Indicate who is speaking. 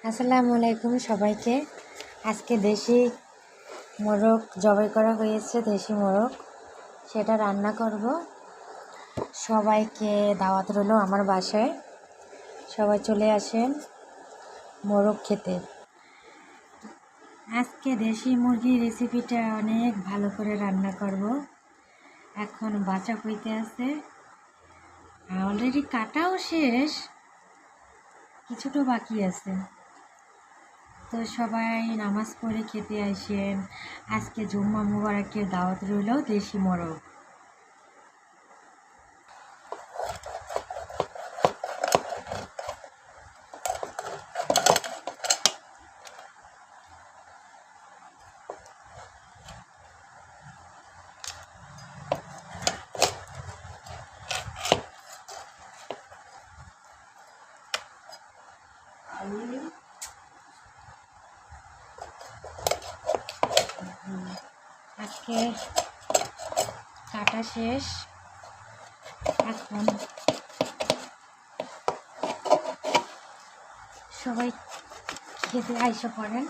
Speaker 1: আসসালামু আলাইকুম সবাইকে। আজকে দেশি মোরগ জবাই করা হয়েছে, দেশি মোরগ, সেটা রান্না করব। সবাইকে দাওয়াত রইল আমার বাসায়, সবাই চলে আসেন মোরগ খেতে। আজকে দেশি মুরগির রেসিপিটা অনেক ভালো করে রান্না করব। এখন বাঁচা হইতে আছে, অলরেডি কাটাও শেষ, কিছুটা বাকি আছে। তো সবাই নামাজ পড়ে খেতে আসেন। আজকে জুম্মা মুবারকের দাওয়াত রইল দেশি মোরগ। আজকে কাটা শেষ, এখন সবাই খেতে আইসা পড়েন।